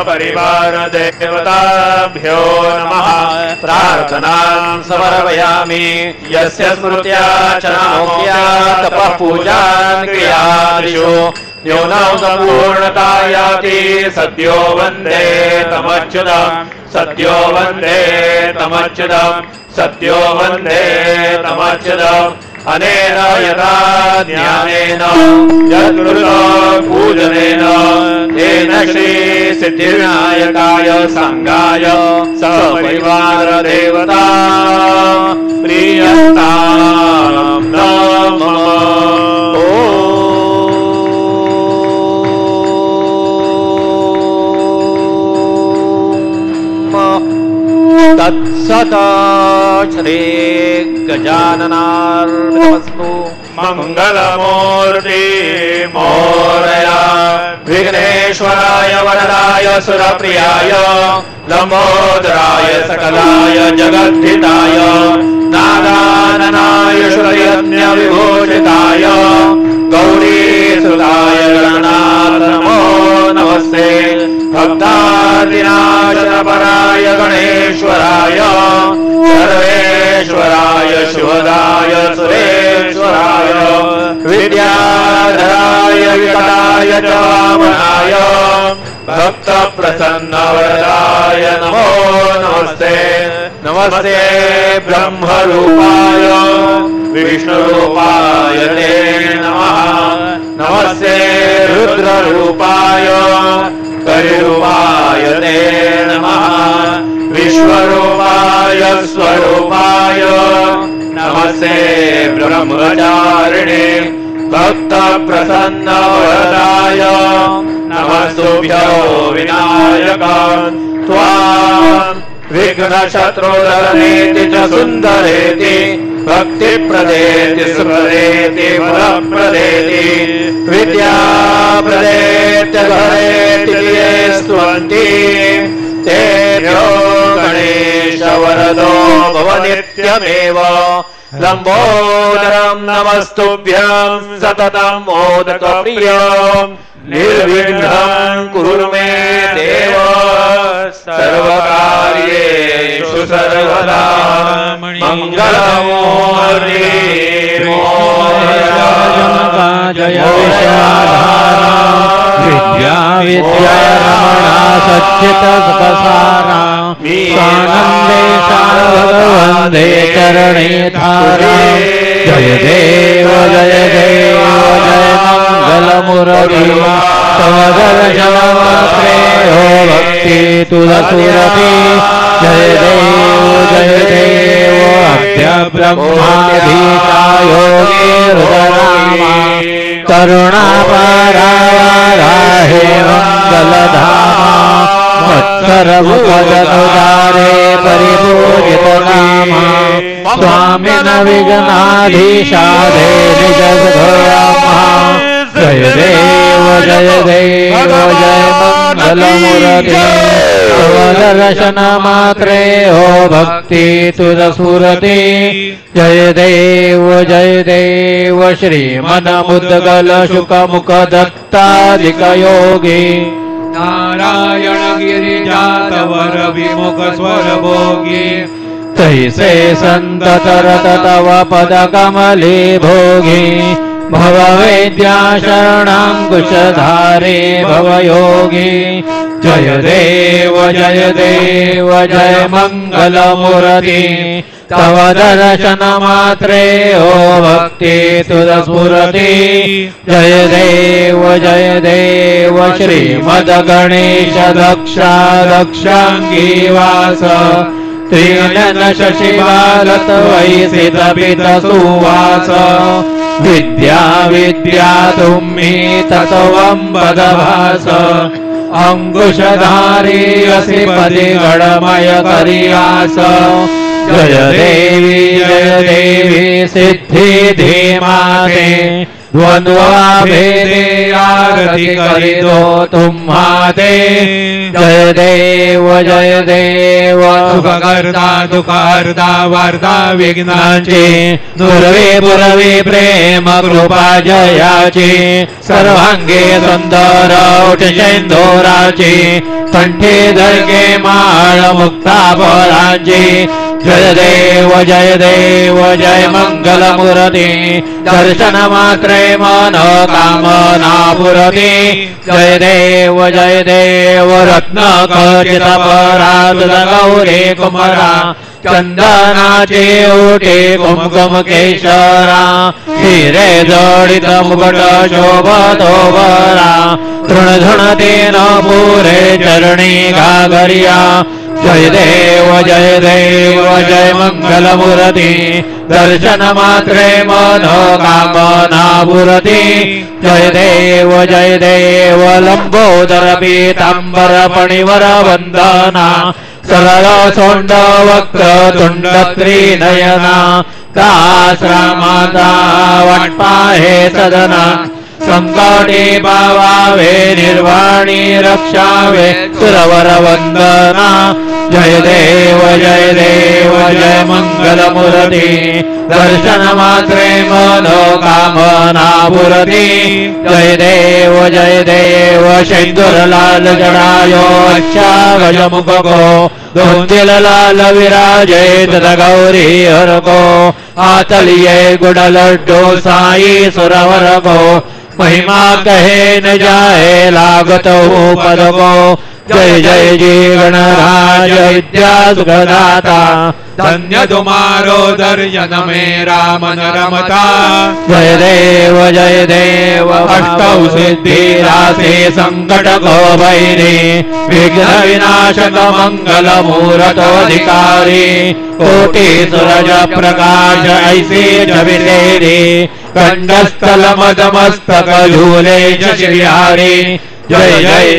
परिवार देवताभ्यो नमः प्रार्थनां समर्पयामि यस्य स्मृत्या च नामोक्त्या तपः पूजां क्रियादिषु न्यूनं सम्पूर्णता याति सद्यो वन्दे तमच्युतं सद्यो वन्दे तमच्युतं सद्यो वन्दे तमच्युतं अनेन यथा ज्ञानेन यत्कृतं पूजनेन तेन श्री सिद्धिविनायकाय संगाय सपरिवार देवता प्रियतां नमः। तत्सत् श्री गजाननार्पणमस्तु। मंगलमूर्ति मोरया विघ्नेश्वराय वरदाय सुरप्रियाय लंबोदराय सकलाय जगद्धिताय नागाननाय श्रयज्ञ विभूषिताय गौरीसुताय गणनाथ नमो नमस्ते। भक्तादिनाशनपराय गणेश्वराय सर्वेश्वराय शिवदाय सुरेश्वराय विद्याधराय विकटाय च वामनाय भक्तप्रसन्नवरदाय नमो नमस्ते। नमस्ते ब्रह्मरूपाय विष्णुरूपाय ते नमः। नमस्ते रुद्ररूपाय कलिरूपाय ते नमः। विश्वरूपाय स्वरूपाय नमस्ते ब्रह्मचारिणे भक्तप्रसन्नवरदाय नमस्तुभ्यो विनायक त्वां विघ्नशत्रुधरनेति च सुन्दरेति भक्तिप्रदेति सुप्रदेति फलप्रदेति विद्याप्रदेति घरेति ये स्तुवन्ति तेभ्यो गणेश वरदो भव नित्यमेव। लंबोदरं नमस्तुभ्यं सततं मोदकप्रियं निर्विघ्नं कुरु मे देव सर्वकार्येषु सर्वदा। मंगलमूर्ति मोरया जय विद्या विद्यारमणा सच्चित सुखसारा स्वानंदे भगवंदे चरणे धारा। जय देव जय देव जय मंगल मुरली तव दर्शन श्रेयो भक्ति तुलसुरभि। जय देव अभ्य ब्रह्माधीशा योगी हृदयनामा करुणापराहे मंगलधामा वत्सरभुवदनुदारे परिपूजित नामा स्वामिन विघ्नाधीशा देवि जगद्धामा। जय देव जय मंगलमूर्ति दर्शन मात्रे हो भक्ती तुझ स्फुरती जय देव श्रीमन मुद्गल शुक मुख दत्तादिक योगी नारायण गिरिजातवर विमुख स्वर भोगी तैसे संत तरत तव पद कमले भोगी भव वेद्या शरणांकुशधारे भवयोगी जय देव जय मंगल मूर्ति तव दर्शन मात्रे हो भक्ति तुझ स्फुरति जय देव श्रीमद गणेश दक्षांगी वास त्रिनयन शशिबालत वैसित पित सुवास विद्या तुम्ही तत्वं पदभास अंकुशधारी असि पदि गणमय करियास जय देवी सिद्धि धीमाते द्वंद्वा भेदे आरती करी दो तुम्हाते जय देव सुखकर्ता दुःखहर्ता वार्ता विघ्नाची दुर्वे पुरवी प्रेम कृपा जयाची सर्वांगे सुंदर उठशेंदोराची कंठे धरके माळ मुक्ता पराची जय देव जय मंगल मूर्ति दर्शन मात्रे मन कामना पुरती जय देव रत्न खचित परात गौरी कुमरा चंदनाचे ओटे कुमकुम केशरा हिरे जडित मुकुट शोभतो बरा तृणधुणतेन पुरे चरणी घागरिया जय देव जय मंगल मूर्ति दर्शन मात्रे मन कामना पुरती जय देव लंबोदर पीतांबर फणिवर वंदना सरळ सोंड वक्र तुंड त्रिनयना दाश्रमाचा वाटपाहे सदना संकटे पावावे निर्वाणी रक्षावे सुरवर वंदना जय देव जय मंगल मूर्ति दर्शन मात्रे मन कामना पुरती जय देव शेंदूर लाल जडायो अच्छा गजमुख को दोंदिल लाल विराजे तद गौरी हर को आतलिये गुड़ लड्डू साई सुरवर को महिमा कहे न जाए लागत हो पद को जय जी गणराज विद्या सुखदाता धन्य तुम्हारो दर्शन मेरा मन रमता जय देव अष्टौ सिद्धि रासे संकट को भैरी विघ्न विनाशक मंगल मूर्तोधिकारी कोटि सूरज प्रकाश ऐसे जबितेरी कंडस्थल मदमस्तक झूले शशिविहारी जय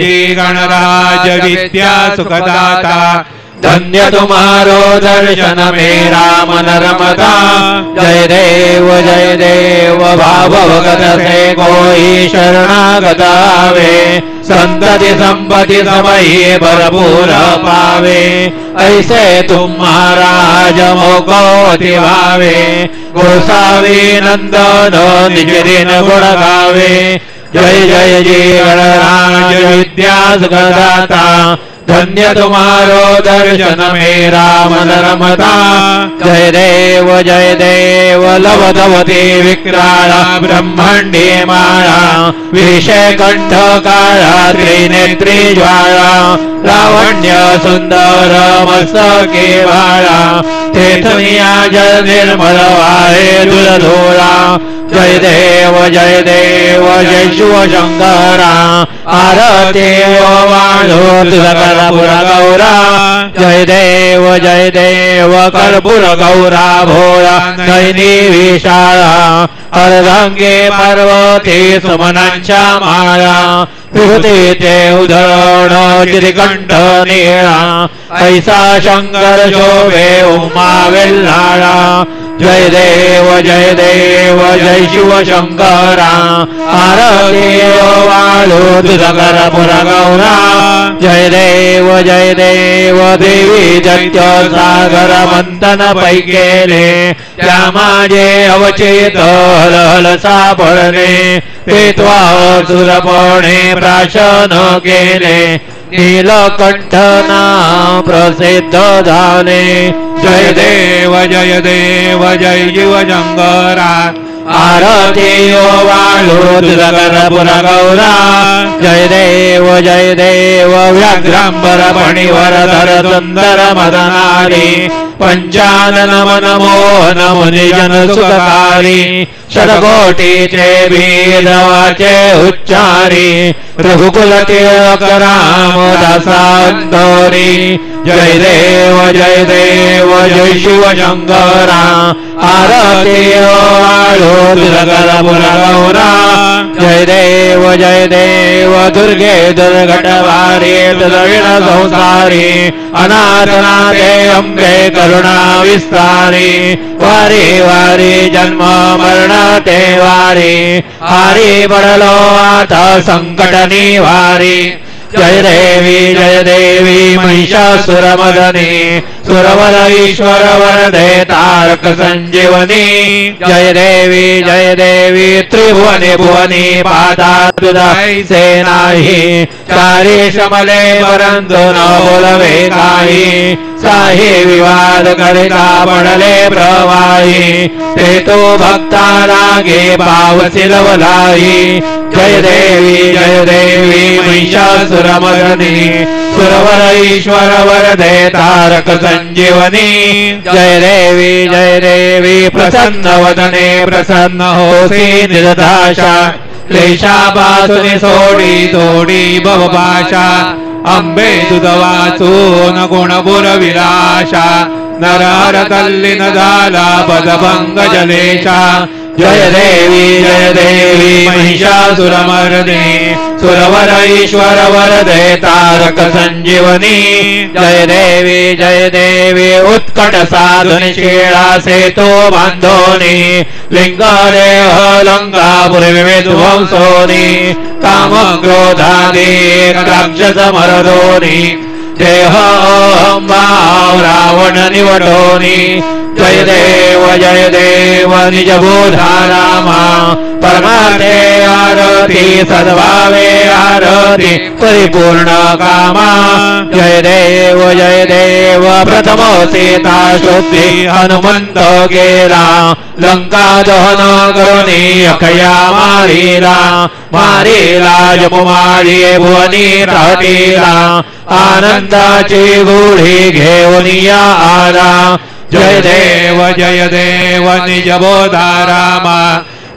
जी गणराज विद्या सुखदाता धन्य तुम्हारो दर्शन मेरा मन रमता जय देव भाव भगत से कोई शरणागत आवे संतति संपत्ति समये भरपूर पावे ऐसे तुम्हारा जमोको अति भावे गोसावी नंदन निज दिन गुण गावे जय जी गणराज विद्या सुखदाता धन्य तुम्हारो दर्शन मेरा मन रमता जय देव लवधवती विक्राळा ब्रह्मांडी माळा विषय कंठ काळा त्रिनेत्री ज्वाळा लावण्य सुंदर मस्तके बाळा तेथनिया जल निर्मल वाहे दुलधोळा जय देव जय शिव शंकरा आरती वाळो तुझा गौरा जय देव कर्पूर गौरा भोळा नैनी विशाळा अर्धांगे पार्वती सुमनांच्या माळा विभूतीचे उधरण चिरिकंठ निळा ऐसा शंकर शोभे उमा वेल्हाळा जय देव जय शिव शंकरा आरती वाळू दुधकर पुरगौरा जय देव देवी दैत्य सागर मंथन पैकेले त्या माझे अवचेत हल सापडले पेत्वा सुरपणे प्राशन केले नीलकंठ नाम प्रसिद्ध झाले जय देव जय शिव शंकरा आरती वाळू दुधकर पुरगौरा जय देव व्याघ्रांबर फणिवरधर सुंदर मदनारी पंचानन मन मोहन मुनिजन सुखकारी षडकोटीचे भेदवाचे उच्चारी रघुकुल तिलक रामदासा अंतरी जय देव जय शिव शंकरा आरती वाळू दुधकर पुरगौरा जय देव दुर्गे दुर्घटवारी द्रविण संसारी अनाथनाथे अंबे करुणा विस्तारी वारी जन्म मरण ते वारी हारी पडलो आता संकट निवारी जय देवी महिषासुरमदनी सुरवर ईश्वर वरदे तारक संजीवनी जय देवी त्रिभुवनी भुवनी पादा तुझाईसे नाही चारी शमले परंतु न बोलवे काही साही विवाद करिता पडले प्रवाही ते तो भक्ता लागे पावसी लवलाई जय देवी महिषासुरमर्दिनी सुरवर ईश्वर वरदे तारक संजीवनी जय देवी प्रसन्न वदने प्रसन्न होसी निर्धाशा क्लेशापासून सोडी तोडी भवभाषा अंबे तुझ वाचून गुणपुर विलाशा नरहर तल्लीन झाला पदभंग जलेशा जय देवी महिषासुरमर्दिनी सुरवर ईश्वर वरदे तारक संजीवनी जय देवी उत्कट साधन शेळा सेतो बांधोनी लिंगदेह लंकापुर विध्वंसोनी काम क्रोधादी राक्षस मरदोनी देह भाव रावण निवडोनी जय देव निज बोधा रामा परमार्थे आरती सद्भावे आरती परिपूर्ण कामा जय देव प्रथम सीता शुद्धी हनुमंत गेला लंका दहन करुणी अखया मारीला जमुमारी भुवनी राटीला आनंदाची गुढी घेऊन या आला जय देव निज बोधा रामा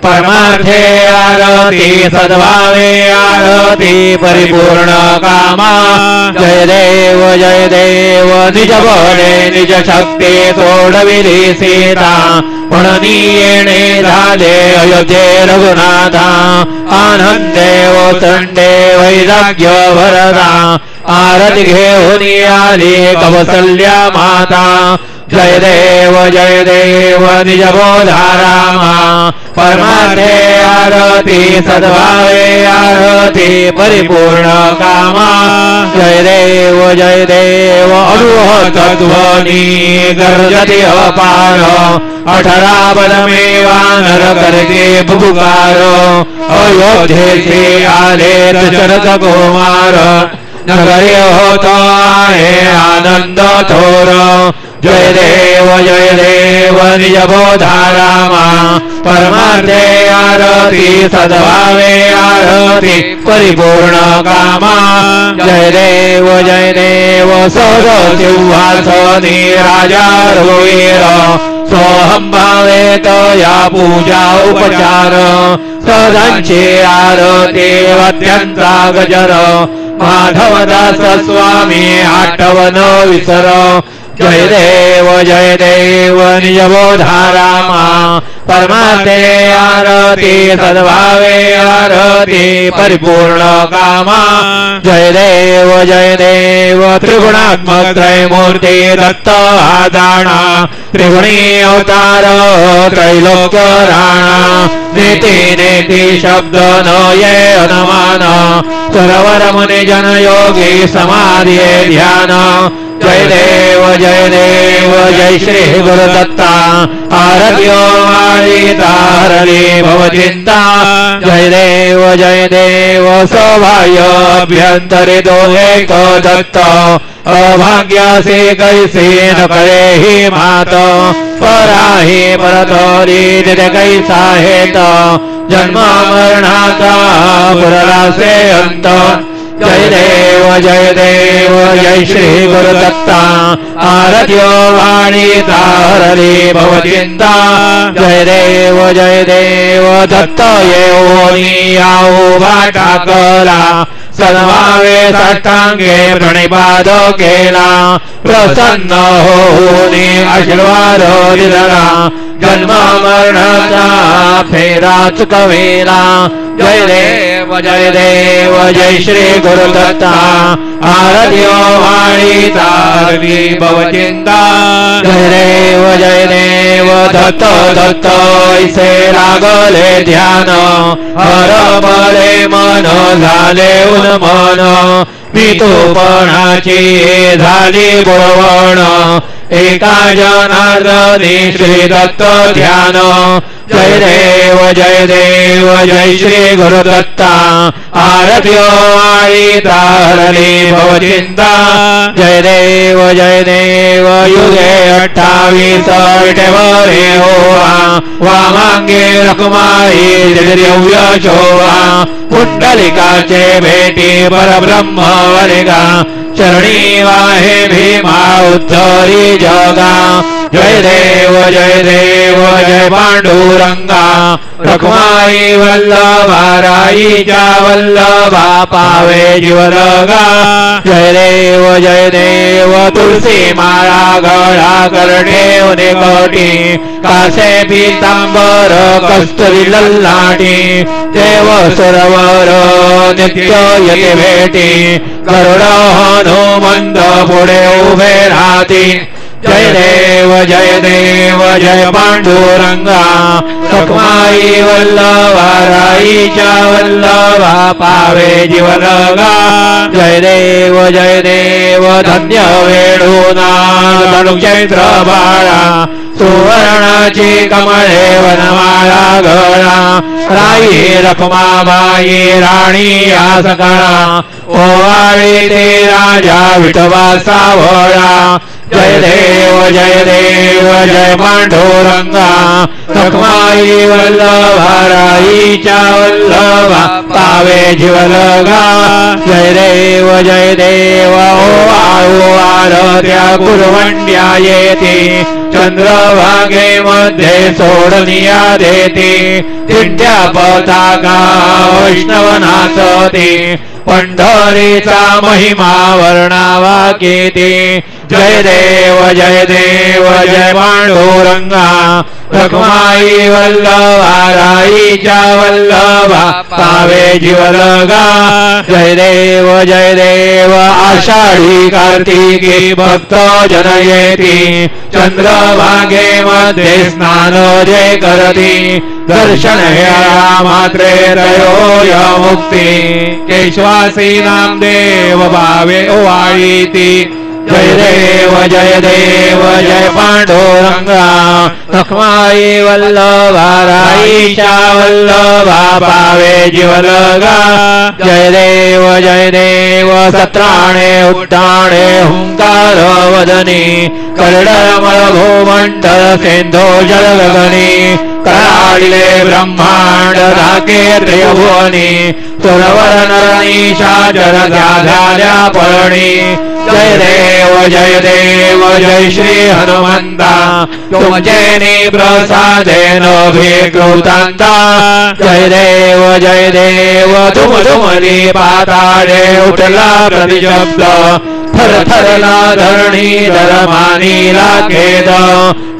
परमार्थे आरती सद्भावे आरती परिपूर्ण कामा जय देव निज बळे निज शक्ती सोडविली सीता म्हणून येणे झाले अयोध्ये रघुनाथा आनंदे ओसंडे वैराग्य भरला आरती घेऊन आली कौसल्या माता जय देव निज बोधा रामा परमार्थे आरती सद्भावे आरती परिपूर्ण कामा जय देव अनुहत ध्वनी गर्जति अपार 18 बलमे वानर करते पुकार अयोध्येचे आले दशरथ कुमार नगरी होत आहे आनंद थोर जय देव निज बोधा रामा परमार्थे आरती सद्भावे आरती परिपूर्ण कामा जय देव सौर सिंहासनी राजा रघुवीर सोहम भावेत या पूजा उपचार सदांची आरती वाद्यांचा गजर माधवदास स्वामी आठवन विसर जय देव निज बोधा रामा परमार्थे आरती सद्भावे आरती परिपूर्ण कामा जय देव त्रिगुणात्मक त्रयमूर्ती दत्त आदाना त्रिगुणी अवतार त्रैलोक्य राणा नीति नीति शब्द न ये अनुमान सरोवर मुनि जन योगी समाधि ध्यान जय देव जय श्री गुरुदत्ता आरत्यो आदिता हरली भवचिंता जय देव सौभाग्य अभ्यंतरितो एक दत्त अभाग्य से कैसे न करे ही मात पराही परतोरी कैसा हेत जन्म मरणाचा पुरला से अंत जय देव जय श्री गुरुदत्ता आरत्यो वाणीता हरली भवचिंता जय देव दत्त येऊनी आओ भाटा कला सन्मावे साष्टांगे प्रणिपाद केला प्रसन्न होऊनी आशीर्वाद दिला जन्म मरणाचा फेरा चुकविला जय देव जय श्री गुरुदत्ता आरत्यो वाणीता हरली भवचिंता जय देव दत्त ऐसे लागले ध्यान हरपले मन झाले उन्मन मी तूपणाची झाली बुडवण एका जनार्दनी श्री दत्त ध्यान जय देव जय श्री गुरुदत्ता आरत्यो वाणीता हरली भवचिंता जय देव युगे 28 विटेवरे होवा वामांगे रकुमारी दिव्य शोभा पुंडलिकाचे भेटी परब्रह्म वर्गा चरणी वाहे भीमा उद्धरी जगा जय देव जय पांडुरंगा रखुमाई वल्लभा राईच्या वल्लभा पावे जीवलगा जय देव तुलसी माळा गळा करणे उने कोटी कासे पीतांबर कस्तुरी लल्लाटी देव सरोवर नित्य येते भेटी गरुड हनुमंत पुढे उभे राहती जय देव जय पांडुरंगा रखुमाई वल्लभा राईच्या वल्लभा पावे जीवलगा जय देव धन्य वेणूना धनुक्षेत्र बाळा सुवर्णाची कमळे वनमाळा गळा राई रखुमाबाई राणी या सकाळा ओवाळी ते राजा विठोबा सावळा जय देव जय पांडुरंगा रखुमाई वल्लभा राईच्या वल्लभा पावे जीवलगा जय देव आरत्या कुरवंड्या येते चंद्रभागे मध्ये सोडनिया देते दिंड्या पताका वैष्णवनाचते पंढरीचा महिमा वर्णावा केते जय देव जय पांडुरंगा रखुमाई वल्लभा राईच्या वल्लभा पावे जीवलगा जय देव आषाढी कार्तिकी भक्त जन येती चंद्रभागे मध्ये स्नान जे करती दर्शन ह्या मात्रे त्रयोय मुक्ती केशवासी नामदेव भावे ओवाळीती जय देव जय पांडुरंगा रखुमाई वल्लभा राईच्या वल्लभा पावे जीवलगा जय देव सत्राणे उट्टाणे हुंकार वदनी करडमळ भूमंडल सेंधो जलगगनी कराळले ब्रह्मांड धाके त्रिभुवनी सुरवर नरनीशा जल झाल्या पळणी जय देव जय श्री हनुमंता तुमचे प्रसादेन भिकृतांता जय देव तुमली पाताळे उठला प्रतिशब्द थरथरला धरणी धर्मानीला खेद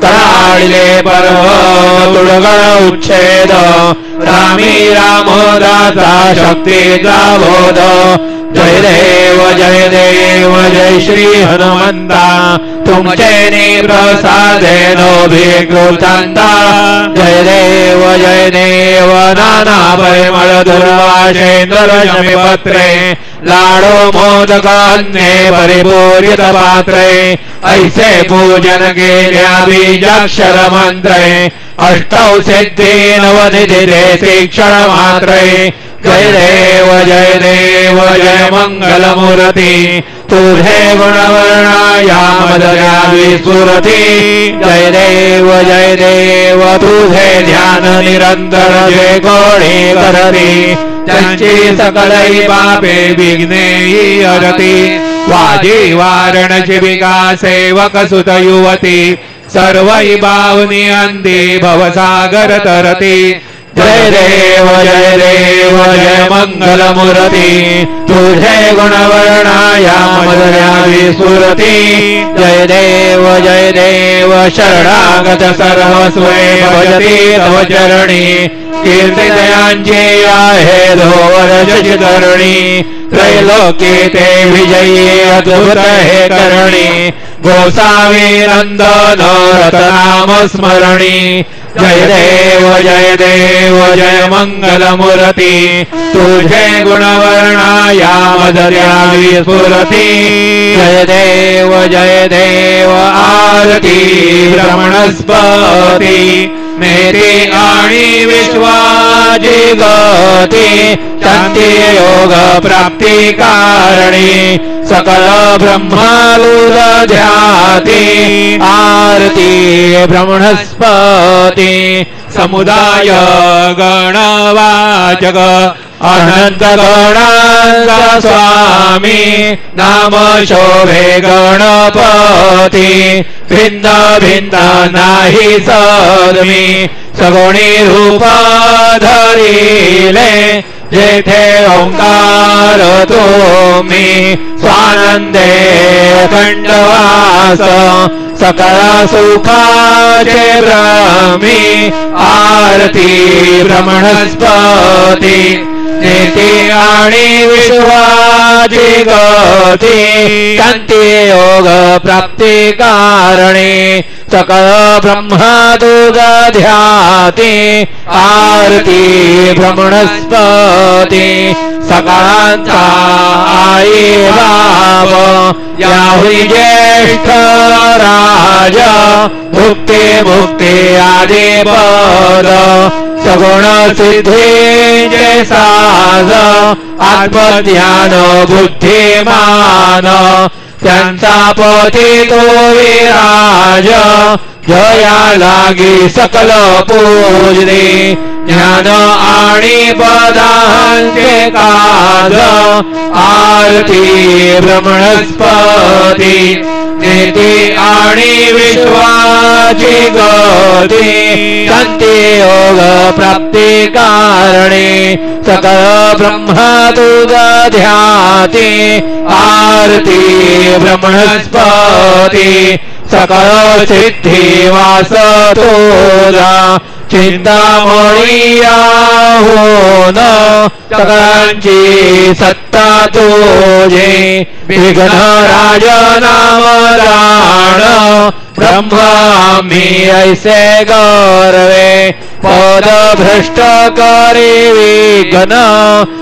कराळिले पर्व तुडगण उच्छेद रामी रामोदाचा शक्तीचा बोध जय देव जय श्री हनुमंता तुमचे प्रसादेन भिकृतांता जय देव नाना परिमळ दुर्वासेंद्र शमीपत्रे लाडो मोदकान्ये परिपूर्यत पात्रे ऐसे पूजन केल्या बीजाक्षर मंत्रे अष्टौ सिद्धि नवनिधिरे शिक्षण मात्रे जय देव जय मंगल मूर्ती तुझे गुणवर्णाया मदया विस्फुरती जय देव तुझे ध्यान निरंतर जे कोणी करती त्यांची सकलही पापे विघ्ने हरती वाजी वारण शिविका सेवक सुत युवती सर्वही बावनी अंधी भवसागर तरती जय देव जय मंगल मूर्ती तुझे गुणवर्णाया मदया विस्फुरती जय देव शरणागत सर्वस्वे भजती तव चरणी कीर्तिदयांची आहे धोवर शशिधरणी त्रैलोकी ते विजयी अद्भुत हे करणी गोसावी नंदन रतनाम स्मरणी जय देव जय मंगल मूर्ती तुझे गुणवर्णाया मदया विस्फुरती जय देव आरती ब्रह्मणस्पती मेरी आणि विश्वाची गती शांती योग प्राप्ती कारणी सकल ब्रह्मालूद ध्याती आरती ब्रह्मणस्पती समुदाय गणवाचक अनंत गणांचा स्वामी नाम शोभे गणपती भिन्न भिन्न नाही सदमी सगुणी रूप धरिले जेथे ओंकार तुम्ही स्वानंदे खंडवास सकल सुखाचे भ्रमी आरती ब्रह्मणस्पती नीती आणि विश्वाची गती शांती योग प्राप्ती कारणे सकल ब्रह्मदूत ध्याती आरती ब्रह्मणस्पती सकाळांचा आई बाब याहुरी ज्येष्ठ राज मुक्ती आदी पद सगुण सिद्धीचे साज आत्मज्ञान बुद्धिमान त्यांचा पती तो विराज जया लागी सकल पूजने ज्ञान आणि पदांचे काज आरती ब्रह्मणस्पती नीती आणि विश्वाची गती शांती योग प्राप्ती कारणे सकल ब्रह्मदूत ध्याती आरती ब्रह्मणस्पती सकल सिद्धी वास तुझा चिंतामणी होन सकळांची सत्ता तुझे विघ्न राज नाम राण ब्रह्मी ऐसे गौरवे पद भ्रष्ट करे विघ्न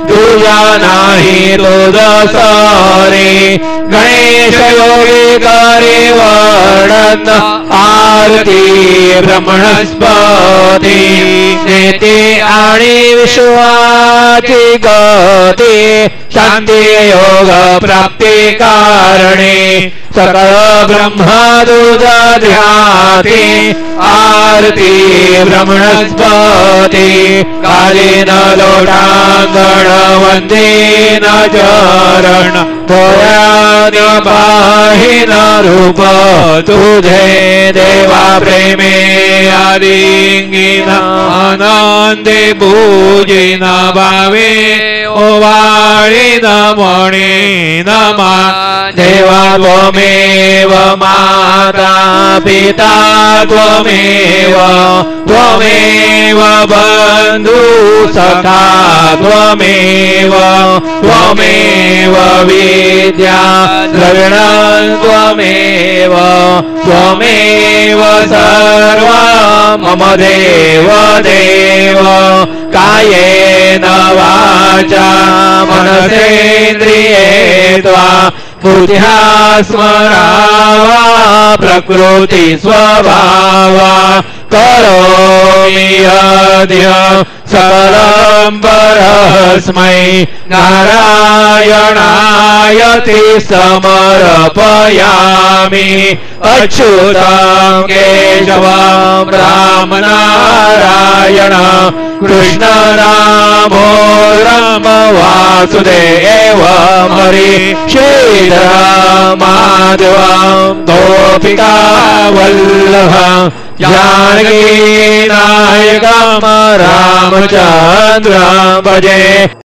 तुझा नाही तुझ सरे गणेश योगी करे वर्णन आरती ब्रह्मणस्पती नीती आणि विश्वाची गती शांती योग प्राप्ती कारणे सकल ब्रह्मदूत ध्याती आरती ब्रह्मणस्पती कालीन लोटांगण वंदीन चरण तोयान पाहिन रूप तुझे देवा प्रेमे आलिंगिन आनंदे पूजिन भावे ओवा नमोणि नमः देवा त्वमेव माता पिता त्वमेव बन्धु सखा त्वमेव विद्या द्रविणं त्वमेव सर्वा मम देव कायेन वाचा मनसेन्द्रिये त्वा बुद्ध्या स्मरावा प्रकृति स्वभावा करोमि यद्य सकलं परस्मै नारायणायति समर्पयामि अच्युतं केशवं रामनारायण कृष्ण रामो राम वासुदेवं हरि श्रीधरं माधवं गोपिका वल्लभं जानकी नायकं रामचन्द्रं भजे।